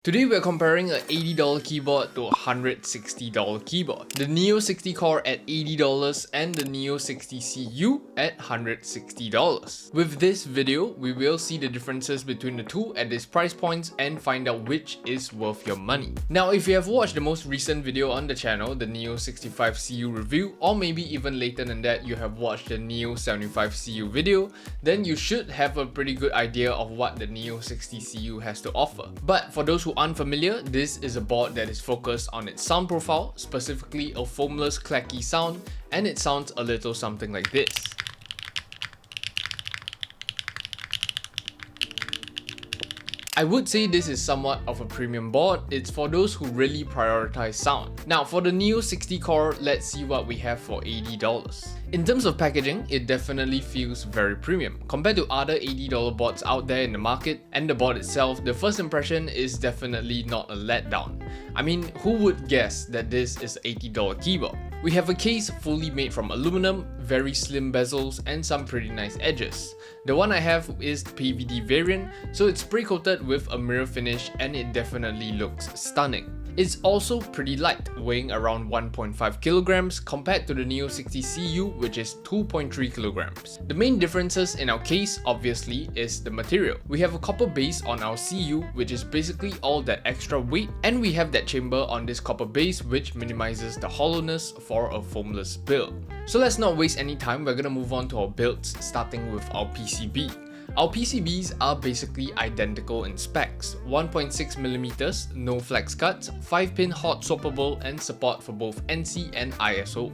Today we're comparing an $80 keyboard to a $160 keyboard. The Neo60 core at $80 and the Neo60 CU at $160. With this video, we will see the differences between the two at these price points and find out which is worth your money. Now, if you have watched the most recent video on the channel, the Neo65 CU review, or maybe even later than that you have watched the Neo75 CU video, then you should have a pretty good idea of what the Neo60 CU has to offer. But for those who aren't familiar, this is a board that is focused on its sound profile, specifically a foamless clacky sound, and it sounds a little something like this. I would say this is somewhat of a premium board. It's for those who really prioritize sound. Now for the Neo60 core, let's see what we have for $80. In terms of packaging, it definitely feels very premium compared to other $80 boards out there in the market, and the board itself, the first impression is definitely not a letdown. I mean, who would guess that this is an $80 keyboard? We have a case fully made from aluminum, very slim bezels, and some pretty nice edges. The one I have is the PVD variant, so it's spray coated with a mirror finish and it definitely looks stunning. It's also pretty light, weighing around 1.5 kilograms compared to the Neo60 CU, which is 2.3 kilograms. The main differences in our case, obviously, is the material. We have a copper base on our CU, which is basically all that extra weight, and we have that chamber on this copper base, which minimizes the hollowness for a foamless build. So let's not waste any time, we're gonna move on to our builds, starting with our PCB. Our PCBs are basically identical in specs, 1.6mm, no flex cuts, 5-pin hot swappable, and support for both NC and ISO.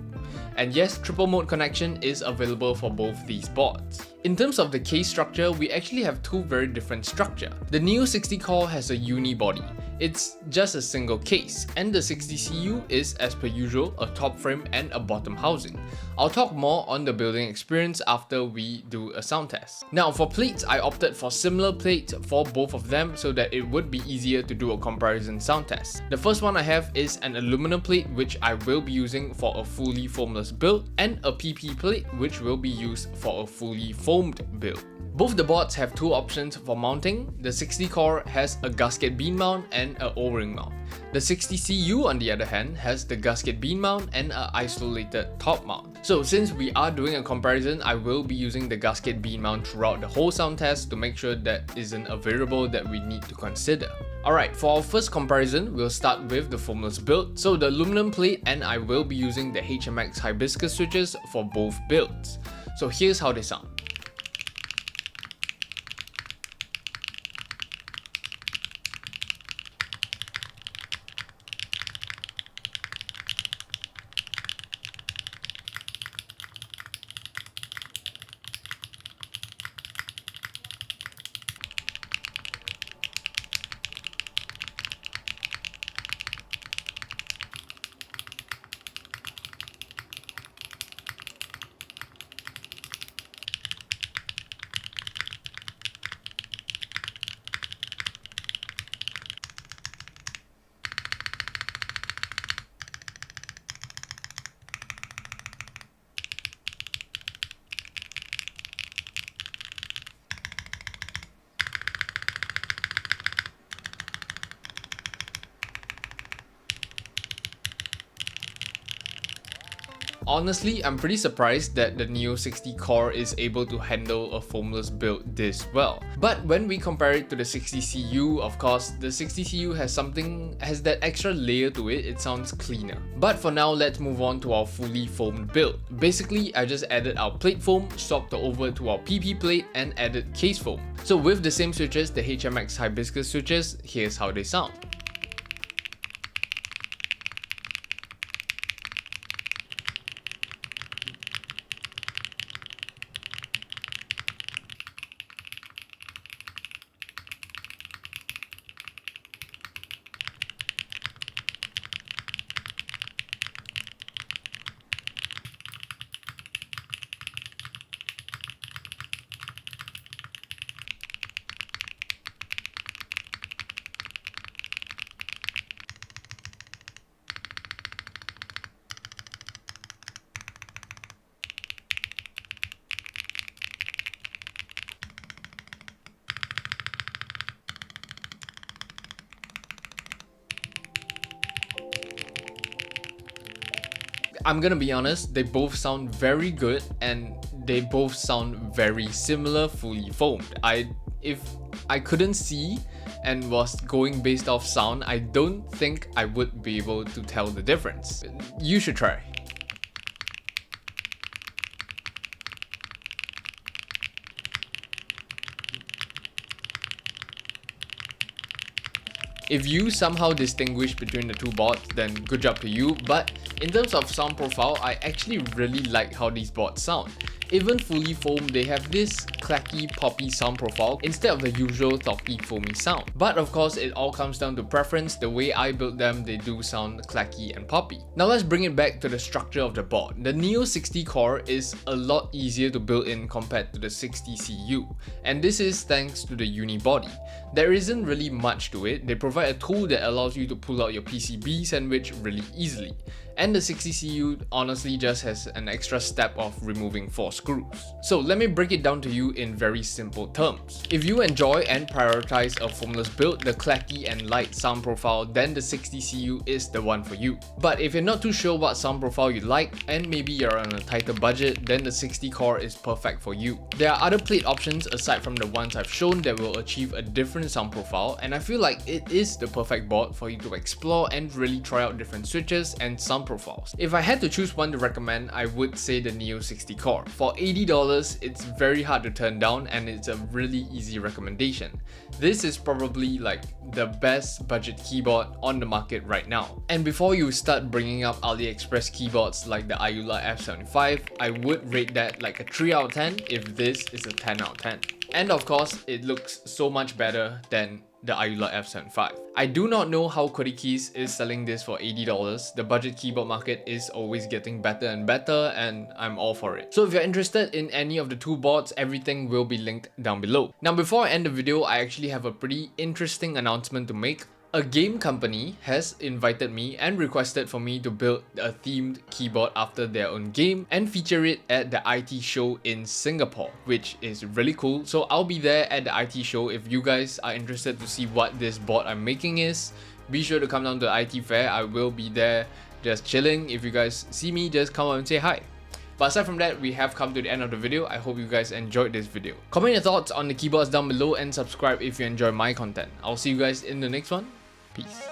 And yes, triple mode connection is available for both these boards. In terms of the case structure, we actually have two very different structure. The Neo60 core has a uni body. It's just a single case, and the 60CU is, as per usual, a top frame and a bottom housing. I'll talk more on the building experience after we do a sound test. Now for plates, I opted for similar plates for both of them so that it would be easier to do a comparison sound test. The first one I have is an aluminum plate, which I will be using for a fully foamless build, and a PP plate, which will be used for a fully foamed build. Both the boards have two options for mounting. The 60 core has a gasket bean mount and an O-ring mount. The 60CU on the other hand has the gasket bean mount and an isolated top mount. So since we are doing a comparison, I will be using the gasket bean mount throughout the whole sound test to make sure that isn't a variable that we need to consider. Alright, for our first comparison, we'll start with the foamless build. So the aluminum plate, and I will be using the HMX hibiscus switches for both builds. So here's how they sound. Honestly, I'm pretty surprised that the Neo60 core is able to handle a foamless build this well. But when we compare it to the 60CU, of course, the 60CU has that extra layer to it, it sounds cleaner. But for now, let's move on to our fully foamed build. Basically, I just added our plate foam, swapped over to our PP plate, and added case foam. So with the same switches, the HMX hibiscus switches, here's how they sound. I'm gonna be honest, they both sound very good and they both sound very similar fully foamed. If I couldn't see and was going based off sound, I don't think I would be able to tell the difference. You should try. If you somehow distinguish between the two boards, then good job to you, but in terms of sound profile, I actually really like how these boards sound. Even fully foamed, they have this clacky, poppy sound profile instead of the usual talky, foamy sound. But of course, it all comes down to preference. The way I built them, they do sound clacky and poppy. Now let's bring it back to the structure of the board. The Neo60 core is a lot easier to build in compared to the 60CU, and this is thanks to the unibody. There isn't really much to it. They provide a tool that allows you to pull out your PCB sandwich really easily. And the 60CU honestly just has an extra step of removing 4 screws. So let me break it down to you in very simple terms. If you enjoy and prioritize a foamless build, the clacky and light sound profile, then the 60CU is the one for you. But if you're not too sure what sound profile you like, and maybe you're on a tighter budget, then the 60 core is perfect for you. There are other plate options aside from the ones I've shown that will achieve a different sound profile, and I feel like it is the perfect board for you to explore and really try out different switches and sound profiles. If I had to choose one to recommend, I would say the Neo60 core. For $80, it's very hard to turn down and it's a really easy recommendation. This is probably like the best budget keyboard on the market right now. And before you start bringing up AliExpress keyboards like the Ayula F75, I would rate that like a 3 out of 10 if this is a 10 out of 10. And of course, it looks so much better than the Ayula F75. I do not know how Keys is selling this for $80. The budget keyboard market is always getting better and better, and I'm all for it. So if you're interested in any of the two boards, everything will be linked down below. Now before I end the video, I actually have a pretty interesting announcement to make. A game company has invited me and requested for me to build a themed keyboard after their own game and feature it at the IT show in Singapore, which is really cool. So I'll be there at the IT show. If you guys are interested to see what this board I'm making is, be sure to come down to the IT fair. I will be there just chilling. If you guys see me, just come up and say hi. But aside from that, we have come to the end of the video. I hope you guys enjoyed this video. Comment your thoughts on the keyboards down below and subscribe if you enjoy my content. I'll see you guys in the next one. Peace.